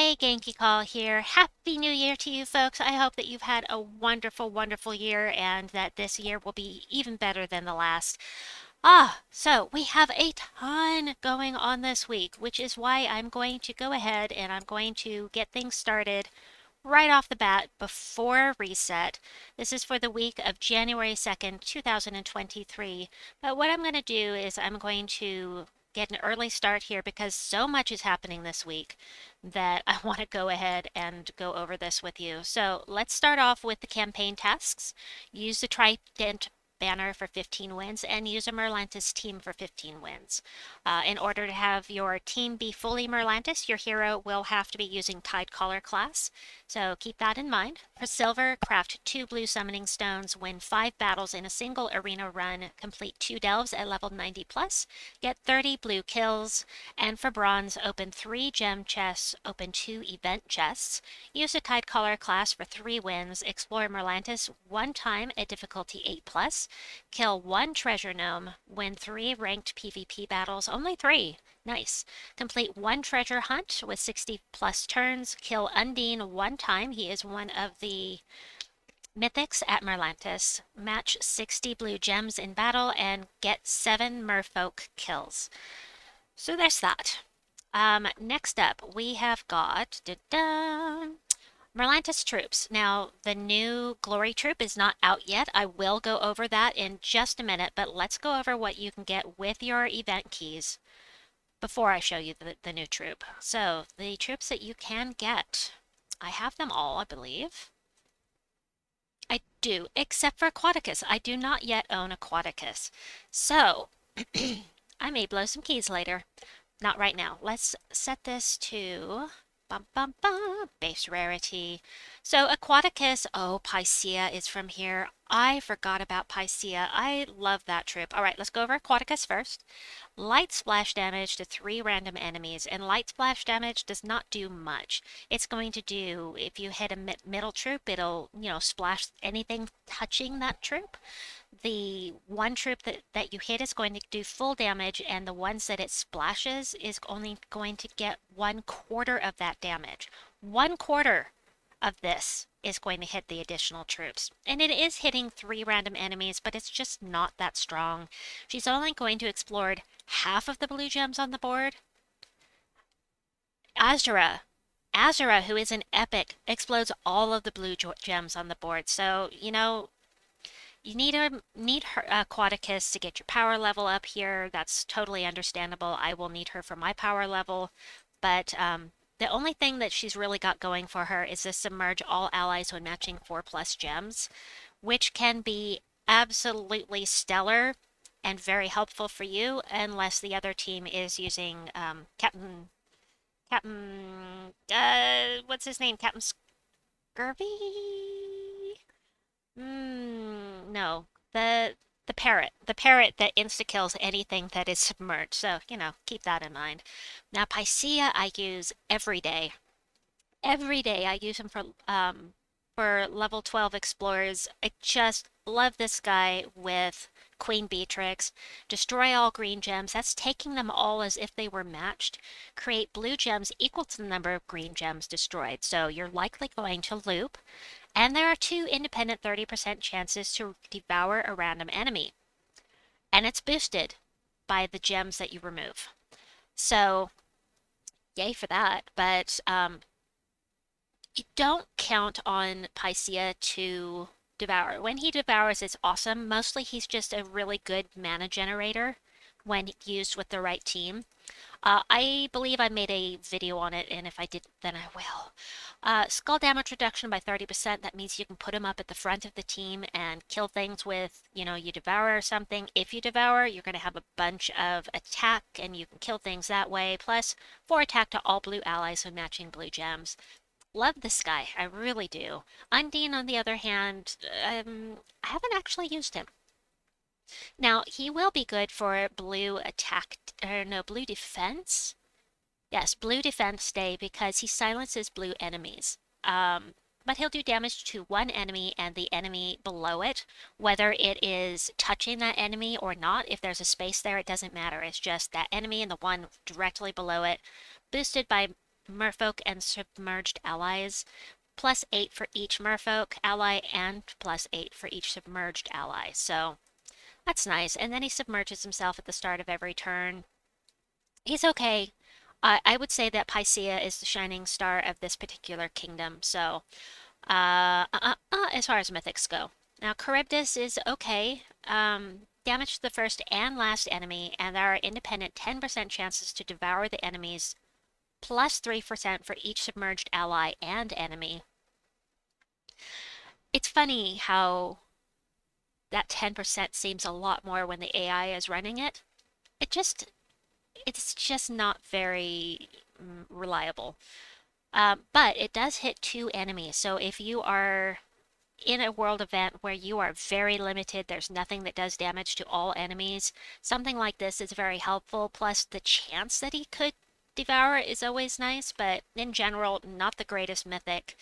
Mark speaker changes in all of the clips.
Speaker 1: Hey, Genki Call here. Happy New Year to you folks. I hope that you've had a wonderful, wonderful year and that this year will be even better than the last. So we have a ton going on this week, which is why I'm going to go ahead and I'm going to get things started right off the bat before reset. This is for the week of January 2nd, 2023. But what I'm going to do is I'm going to get an early start here because so much is happening this week that I want to go ahead and go over this with you. So let's start off with the campaign tasks. Use the Trident banner for 15 wins and use a Merlantis team for 15 wins. In order to have your team be fully Merlantis, your hero will have to be using Tidecaller class. So keep that in mind. For silver, craft 2 blue summoning stones, win 5 battles in a single arena run, complete 2 delves at level 90 plus, get 30 blue kills, and for bronze, open 3 gem chests, open 2 event chests, use a Tidecaller class for 3 wins, explore Merlantis 1 time at difficulty 8 plus, kill 1 treasure gnome, win 3 ranked PvP battles, only 3. Nice. Complete 1 treasure hunt with 60 plus turns. Kill Undine 1 time. He is one of the Mythics at Merlantis. Match 60 blue gems in battle and get 7 merfolk kills. So there's that. Next up, we have got Merlantis troops. Now, the new Glory troop is not out yet. I will go over that in just a minute, but let's go over what you can get with your event keys before I show you the new troop. So, the troops that you can get. I have them all, I believe. I do, except for Aquaticus. I do not yet own Aquaticus. So, I may blow some keys later. Not right now. Let's set this to base rarity. So Aquaticus, oh, Pycea is from here. I forgot about Pycea. I love that troop. All right, let's go over Aquaticus first. Light splash damage to 3 random enemies, and light splash damage does not do much. It's going to do, if you hit a middle troop, it'll, splash anything touching that troop. The one troop that you hit is going to do full damage, and the ones that it splashes is only going to get 1/4 of that damage. 1/4 of this is going to hit the additional troops. And it is hitting 3 random enemies, but it's just not that strong. She's only going to explore half of the blue gems on the board. Azura, who is an epic, explodes all of the blue gems on the board. So, you need her Aquaticus to get your power level up here. That's totally understandable. I will need her for my power level, but the only thing that she's really got going for her is to submerge all allies when matching 4+ gems, which can be absolutely stellar and very helpful for you, unless the other team is using Captain, what's his name? Captain Scurvy? No. The parrot. The parrot that insta-kills anything that is submerged. So, keep that in mind. Now, Pycea I use every day. Every day I use him for level 12 explorers. I just love this guy with Queen Beatrix. Destroy all green gems. That's taking them all as if they were matched. Create blue gems equal to the number of green gems destroyed. So you're likely going to loop. And there are 2 independent 30% chances to devour a random enemy. And it's boosted by the gems that you remove. So, yay for that. But you don't count on Pycea to devour. When he devours, it's awesome. Mostly he's just a really good mana generator when used with the right team. I believe I made a video on it, and if I didn't, then I will. Skull damage reduction by 30%. That means you can put him up at the front of the team and kill things with, you devour or something. If you devour, you're going to have a bunch of attack, and you can kill things that way. Plus, 4 attack to all blue allies when matching blue gems. Love this guy. I really do. Undine, on the other hand, I haven't actually used him. Now, he will be good for blue attack, or no, blue defense. Yes, blue defense day because he silences blue enemies. But he'll do damage to one enemy and the enemy below it, whether it is touching that enemy or not. If there's a space there, it doesn't matter. It's just that enemy and the one directly below it, boosted by merfolk and submerged allies, +8 for each merfolk ally and +8 for each submerged ally. So that's nice. And then he submerges himself at the start of every turn. He's okay. I would say that Pycea is the shining star of this particular kingdom. So, as far as mythics go. Now, Charybdis is okay. Damage to the first and last enemy, and there are independent 10% chances to devour the enemies, +3% for each submerged ally and enemy. It's funny how that 10% seems a lot more when the AI is running it. It just, it's just not very reliable. But it does hit 2 enemies. So if you are in a world event where you are very limited, there's nothing that does damage to all enemies, something like this is very helpful. Plus, the chance that he could devour is always nice, but in general, not the greatest mythic.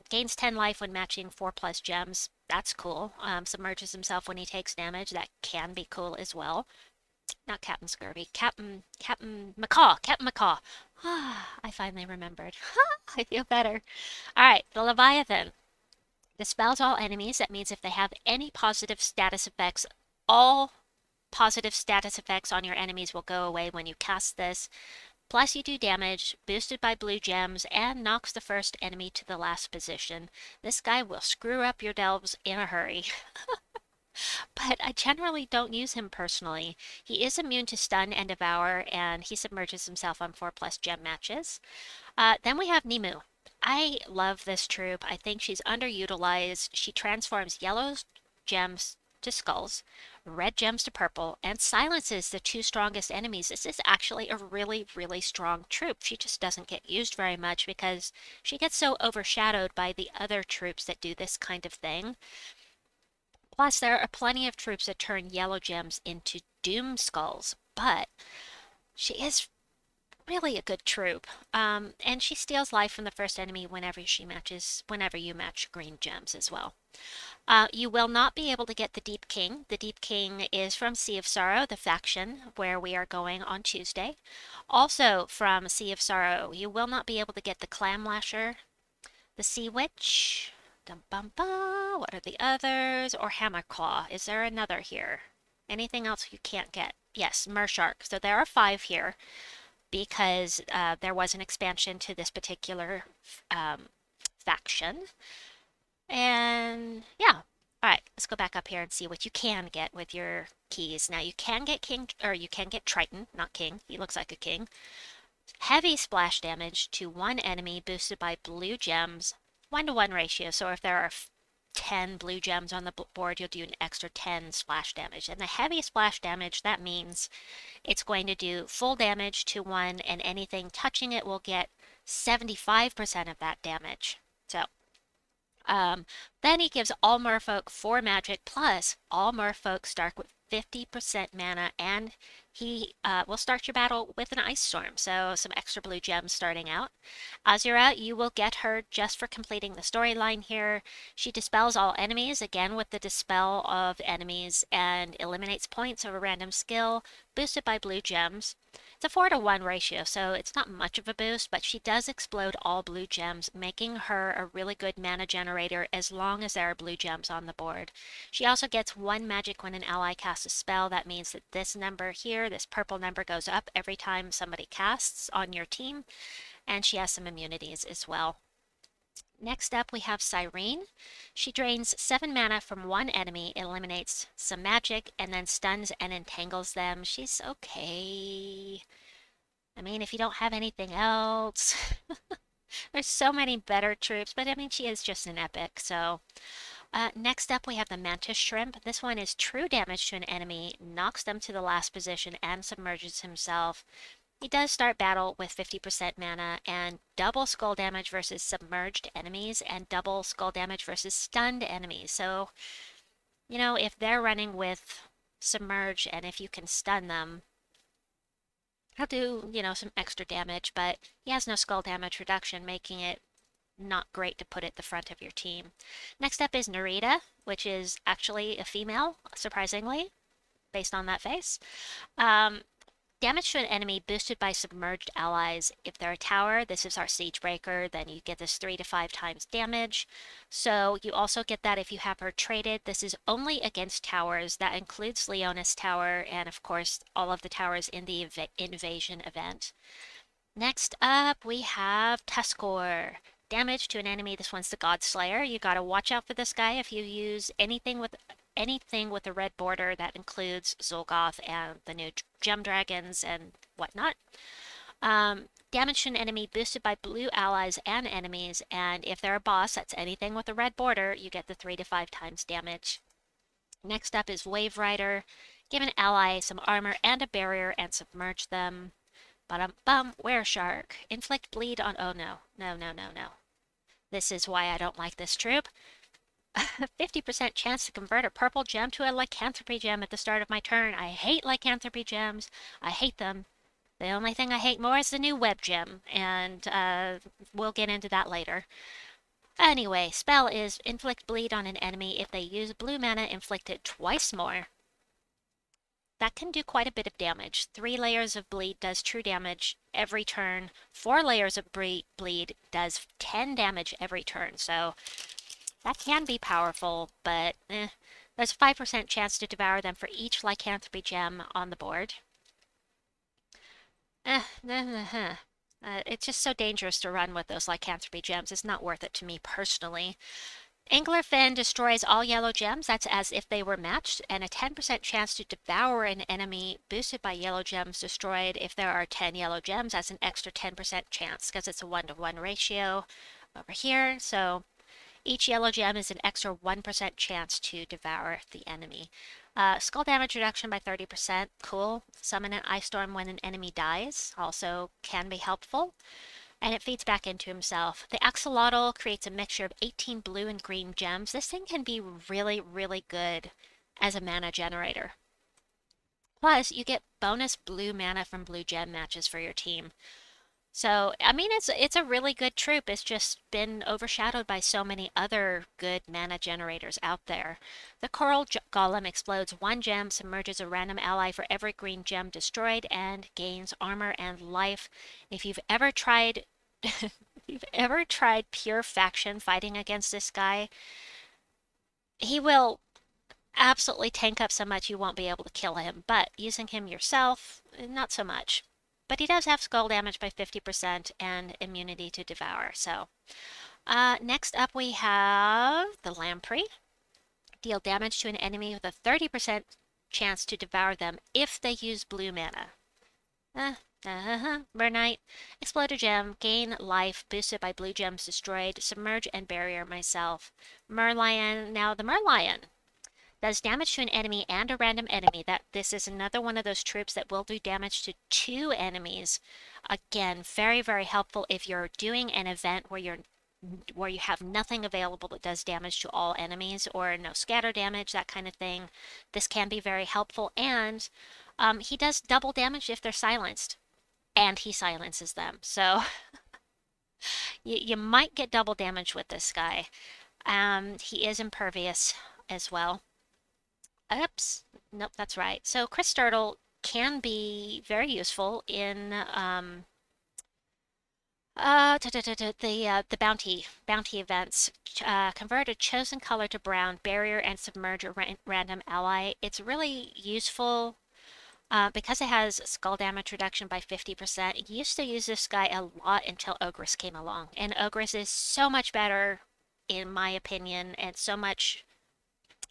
Speaker 1: Gains 10 life when matching 4+ gems. That's cool. Submerges himself when he takes damage. That can be cool as well. Not Captain Scurvy. Captain Macaw. Captain Macaw. I finally remembered. I feel better. Alright, the Leviathan. Dispels all enemies. That means if they have any positive status effects, all positive status effects on your enemies will go away when you cast this. Plus you do damage, boosted by blue gems, and knocks the first enemy to the last position. This guy will screw up your delves in a hurry. But I generally don't use him personally. He is immune to stun and devour, and he submerges himself on 4+ gem matches. Then we have Nemu. I love this troop. I think she's underutilized. She transforms yellow gems to skulls, red gems to purple, and silences the 2 strongest enemies. This is actually a really, really strong troop. She just doesn't get used very much because she gets so overshadowed by the other troops that do this kind of thing. Plus, there are plenty of troops that turn yellow gems into doom skulls, but she is really a good troop. And she steals life from the first enemy whenever you match green gems as well. You will not be able to get the Deep King. The Deep King is from Sea of Sorrow, the faction where we are going on Tuesday. Also from Sea of Sorrow, you will not be able to get the Clam Lasher, the Sea Witch. Dum bum bum. What are the others? Or Hammerclaw. Is there another here? Anything else you can't get? Yes, Mershark. So there are 5 here because there was an expansion to this particular faction. And yeah. All right, let's go back up here and see what you can get with your keys. Now you can get King, or you can get Triton, not King. He looks like a king. Heavy splash damage to 1 enemy boosted by blue gems, 1-to-1 ratio. So if there are 10 blue gems on the board, you'll do an extra 10 splash damage. And the heavy splash damage, that means it's going to do full damage to 1, and anything touching it will get 75% of that damage. So then he gives all merfolk 4 magic, plus all merfolk start with 50% mana, and he will start your battle with an ice storm, so some extra blue gems starting out. Azura, you will get her just for completing the storyline here. She dispels all enemies, again with the dispel of enemies, and eliminates points of a random skill, boosted by blue gems. It's a 4-to-1 ratio, so it's not much of a boost, but she does explode all blue gems, making her a really good mana generator as long as there are blue gems on the board. She also gets 1 magic when an ally casts a spell. That means that this number here, this purple number, goes up every time somebody casts on your team, and she has some immunities as well. Next up, we have Cyrene. She drains 7 mana from 1 enemy, eliminates some magic, and then stuns and entangles them. She's okay. I mean, if you don't have anything else, there's so many better troops, but I mean, she is just an epic, so. Next up, we have the Mantis Shrimp. This one is true damage to an enemy, knocks them to the last position, and submerges himself. He does start battle with 50% mana and double skull damage versus submerged enemies and double skull damage versus stunned enemies. So, you know, if they're running with submerge and if you can stun them, he'll do, you know, some extra damage, but he has no skull damage reduction, making it not great to put at the front of your team. Next up is Narita, which is actually a female, surprisingly, based on that face. Damage to an enemy boosted by submerged allies. If they're a tower, this is our siege breaker, then you get this 3 to 5 times damage. So you also get that if you have her traded. This is only against towers. That includes Leona's tower and of course all of the towers in the invasion event. Next up, we have Tuskor. Damage to an enemy. This one's the God Slayer. You gotta watch out for this guy if you use anything with a red border that includes Zolgoth and the new gem dragons and whatnot. Damage to an enemy boosted by blue allies and enemies, and if they're a boss that's anything with a red border, you get the 3 to 5 times damage. Next up is Wave Rider. Give an ally some armor and a barrier and submerge them. Bum, Were Shark. Inflict bleed on. Oh no. No, no, no, no. This is why I don't like this troop. 50% chance to convert a purple gem to a lycanthropy gem at the start of my turn. I hate lycanthropy gems. I hate them. The only thing I hate more is the new web gem, and we'll get into that later. Anyway, spell is inflict bleed on an enemy. If they use blue mana, inflict it twice more. That can do quite a bit of damage. 3 layers of bleed does true damage every turn. 4 layers of bleed does 10 damage every turn. So that can be powerful, but there's a 5% chance to devour them for each lycanthropy gem on the board. It's just so dangerous to run with those lycanthropy gems. It's not worth it to me personally. Anglerfin destroys all yellow gems. That's as if they were matched, and a 10% chance to devour an enemy boosted by yellow gems destroyed. If there are 10 yellow gems, that's an extra 10% chance because it's a 1-to-1 ratio over here. So each yellow gem is an extra 1% chance to devour the enemy. Skull damage reduction by 30%. Cool. Summon an ice storm when an enemy dies. Also can be helpful. And it feeds back into himself. The axolotl creates a mixture of 18 blue and green gems. This thing can be really, really good as a mana generator. Plus, you get bonus blue mana from blue gem matches for your team. So, I mean, it's a really good troop. It's just been overshadowed by so many other good mana generators out there. The Coral Golem explodes 1 gem, submerges a random ally for every green gem destroyed, and gains armor and life. If you've ever tried if you've ever tried pure faction fighting against this guy, he will absolutely tank up so much you won't be able to kill him. But using him yourself, not so much. But he does have skull damage by 50% and immunity to devour. So, next up we have the Lamprey. Deal damage to an enemy with a 30% chance to devour them if they use blue mana. Mernite. Explode a gem. Gain life. Boosted by blue gems destroyed. Submerge and barrier myself. Merlion. Now the Merlion does damage to an enemy and a random enemy. This is another one of those troops that will do damage to 2 enemies. Again, very, very helpful if you're doing an event where you have nothing available that does damage to all enemies or no scatter damage, that kind of thing. This can be very helpful, and he does double damage if they're silenced, and he silences them. So you might get double damage with this guy. He is impervious as well. Oops, nope, that's right. So Chris Turtle can be very useful in the bounty events. Convert a chosen color to brown, barrier, and submerge a random ally. It's really useful because it has skull damage reduction by 50%. I used to use this guy a lot until Ogress came along, and Ogress is so much better, in my opinion, and so much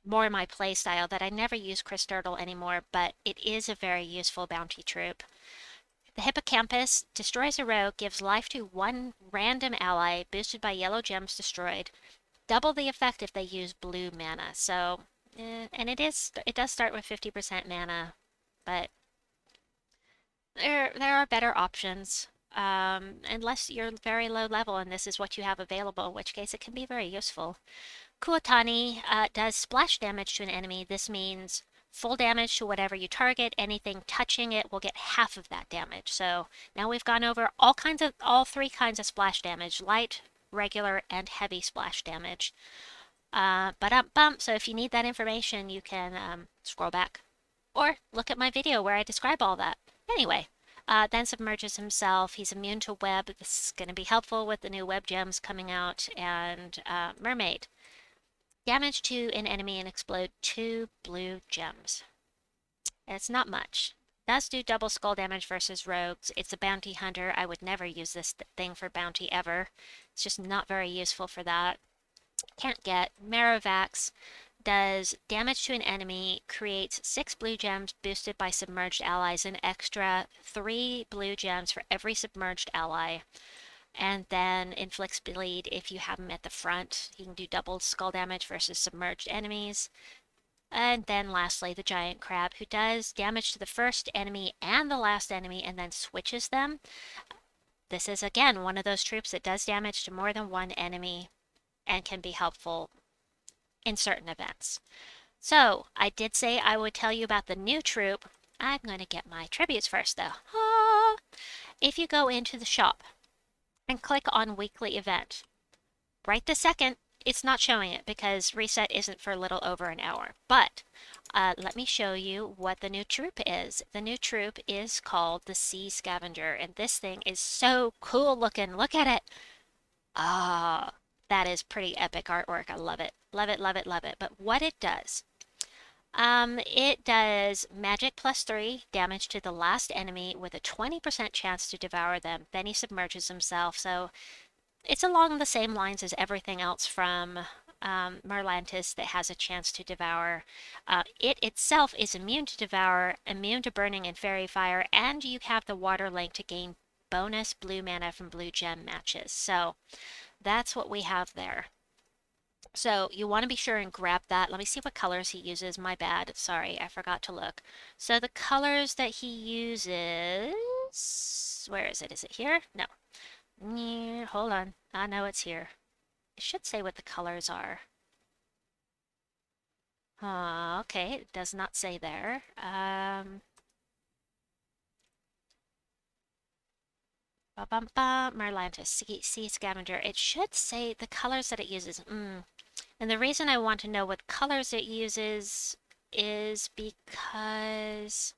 Speaker 1: more my playstyle that I never use Chris Turtle anymore, but it is a very useful bounty troop. The Hippocampus destroys a rogue, gives life to 1 random ally, boosted by yellow gems destroyed. Double the effect if they use blue mana. So, and it does start with 50% mana, but there are better options. Unless you're very low level and this is what you have available, in which case it can be very useful. Kuotani does splash damage to an enemy. This means full damage to whatever you target. Anything touching it will get half of that damage. So now we've gone over all 3 kinds of splash damage: light, regular, and heavy splash damage. So if you need that information, you can scroll back or look at my video where I describe all that. Anyway, then submerges himself. He's immune to web. This is going to be helpful with the new web gems coming out. And mermaid. Damage to an enemy and explode 2 blue gems. It's not much. Does do double skull damage versus rogues. It's a bounty hunter. I would never use this thing for bounty ever. It's just not very useful for that. Can't get. Marrovax does damage to an enemy, creates 6 blue gems boosted by submerged allies, an extra 3 blue gems for every submerged ally, and then inflicts bleed if you have him at the front. He can do double skull damage versus submerged enemies. And then lastly, the giant crab, who does damage to the first enemy and the last enemy and then switches them. This is again one of those troops that does damage to more than one enemy and can be helpful in certain events. So, I did say I would tell you about the new troop. I'm going to get my tributes first, though. Ah! If you go into the shop and click on weekly event, right this second, it's not showing it because reset isn't for a little over an hour. But let me show you what the new troop is. The new troop is called the Sea Scavenger, and this thing is so cool looking. Look at it. Ah, that is pretty epic artwork. I love it. Love it, love it, love it. But what it does magic +3 damage to the last enemy with a 20% chance to devour them. Then he submerges himself. So it's along the same lines as everything else from Merlantis that has a chance to devour. It itself is immune to devour, immune to burning and fairy fire, and you have the water link to gain bonus blue mana from blue gem matches. So that's what we have there. So you want to be sure and grab that. Let me see what colors he uses. My bad. Sorry, I forgot to look. So the colors that he uses... Where is it? Is it here? No. Hold on. I know it's here. It should say what the colors are. Okay. It does not say there. Merlantis. Sea Scavenger. It should say the colors that it uses. And the reason I want to know what colors it uses is because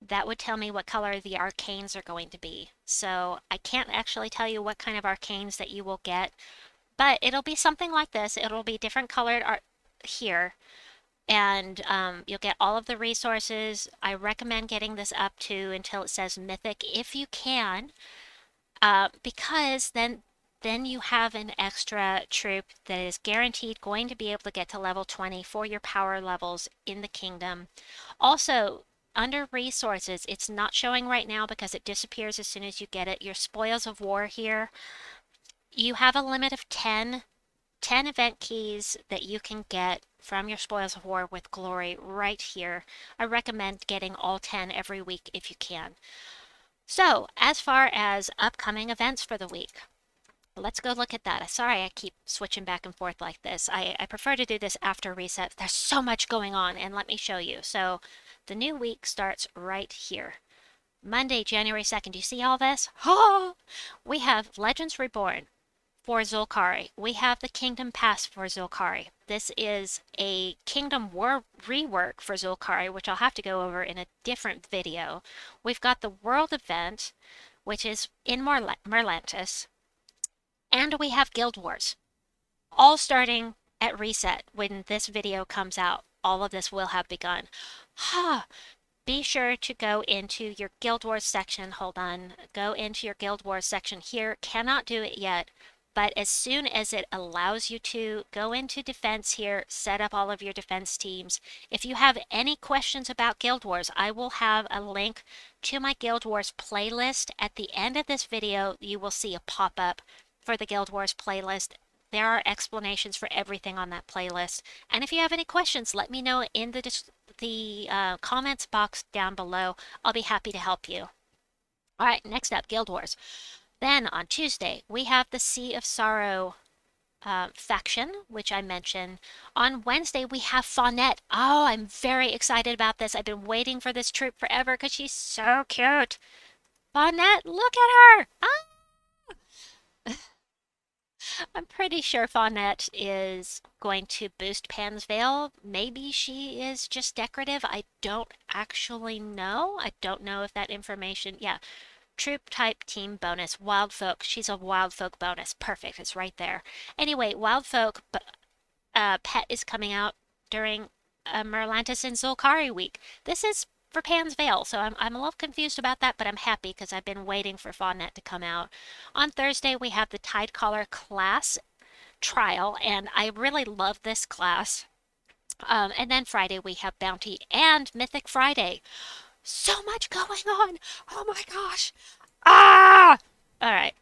Speaker 1: that would tell me what color the arcanes are going to be. So I can't actually tell you what kind of arcanes that you will get, but it'll be something like this. It'll be different colored art here, and you'll get all of the resources. I recommend getting this up to until it says Mythic if you can, because then you have an extra troop that is guaranteed going to be able to get to level 20 for your power levels in the kingdom. Also, under resources, it's not showing right now because it disappears as soon as you get it. Your spoils of war here, you have a limit of 10 event keys that you can get from your spoils of war with glory right here. I recommend getting all 10 every week if you can. So, as far as upcoming events for the week, let's go look at that. Sorry I keep switching back and forth like this. I prefer to do this after reset. There's so much going on, and let me show you. So the new week starts right here. Monday, January 2nd. Do you see all this? Oh! We have Legends Reborn for Zul'Kari. We have the Kingdom Pass for Zul'Kari. This is a Kingdom War rework for Zul'Kari, which I'll have to go over in a different video. We've got the World Event, which is in Merlantis. And we have Guild Wars, all starting at reset. When this video comes out, all of this will have begun. Be sure to go into your Guild Wars section. Hold on. Go into your Guild Wars section here. Cannot do it yet, but as soon as it allows you to, go into defense here, set up all of your defense teams. If you have any questions about Guild Wars, I will have a link to my Guild Wars playlist. At the end of this video, you will see a pop-up for the Guild Wars playlist. There are explanations for everything on that playlist. And if you have any questions, let me know in the comments box down below. I'll be happy to help you. All right, next up, Guild Wars. Then on Tuesday, we have the Sea of Sorrow faction, which I mentioned. On Wednesday, we have Fawnette. Oh, I'm very excited about this. I've been waiting for this troop forever because she's so cute. Fawnette, look at her. I'm pretty sure Fawnette is going to boost Pan's Veil. Maybe she is just decorative. I don't actually know. I don't know if that information. Yeah, troop type team bonus. Wild folk. She's a wild folk bonus. Perfect. It's right there. Anyway, wild folk pet is coming out during Merlantis and Zulkari week. This is for Pan's Veil, so I'm a little confused about that, but I'm happy because I've been waiting for Fawnette to come out. On Thursday, we have the Tidecaller class trial, and I really love this class. And then Friday, we have Bounty and Mythic Friday. So much going on! Oh my gosh! Ah! All right.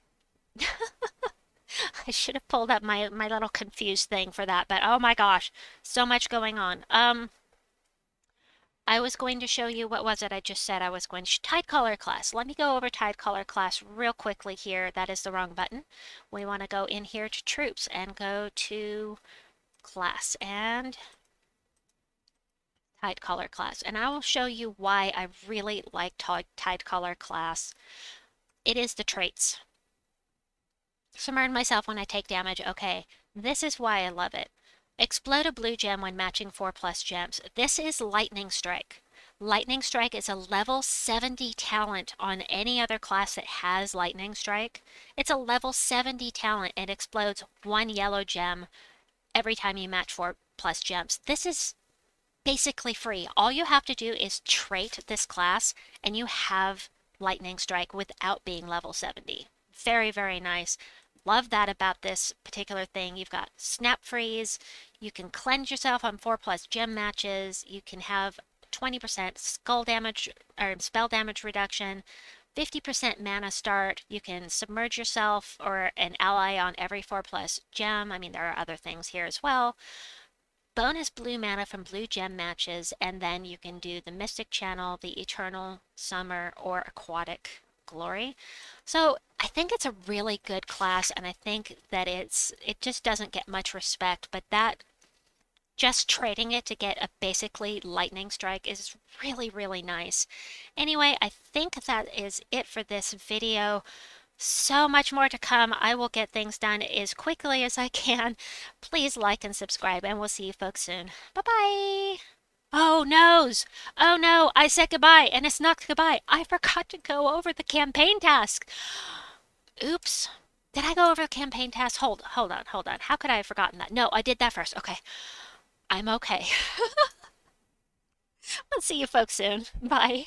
Speaker 1: I should have pulled up my little confused thing for that, but oh my gosh, so much going on. I was going to show you what was it I just said I was going to Tide Color class. Let me go over Tide Color class real quickly here. That is the wrong button. We want to go in here to troops and go to class and Tide Color class. And I will show you why I really like Tide Color class. It is the traits. Submerge myself when I take damage. Okay, this is why I love it. Explode a blue gem when matching 4+ gems. This is Lightning Strike. Lightning Strike is a level 70 talent on any other class that has Lightning Strike. It's a level 70 talent and explodes 1 yellow gem every time you match 4+ gems. This is basically free. All you have to do is trait this class and you have Lightning Strike without being level 70. Very, very nice. Love that about this particular thing. You've got Snap Freeze. You can cleanse yourself on 4+ gem matches. You can have 20% skull damage or spell damage reduction, 50% mana start. You can submerge yourself or an ally on every 4+ gem. I mean, there are other things here as well. Bonus blue mana from blue gem matches, and then you can do the Mystic Channel, the Eternal Summer, or Aquatic Glory. So I think it's a really good class, and I think that it just doesn't get much respect, but that just trading it to get a basically lightning strike is really, really nice. Anyway, I think that is it for this video. So much more to come. I will get things done as quickly as I can. Please like and subscribe, and we'll see you folks soon. Bye-bye. Oh, noes. Oh, no. I said goodbye, and it's not goodbye. I forgot to go over the campaign task. Oops. Did I go over the campaign task? Hold on, hold on. How could I have forgotten that? No, I did that first. Okay. I'm okay. I'll see you folks soon. Bye.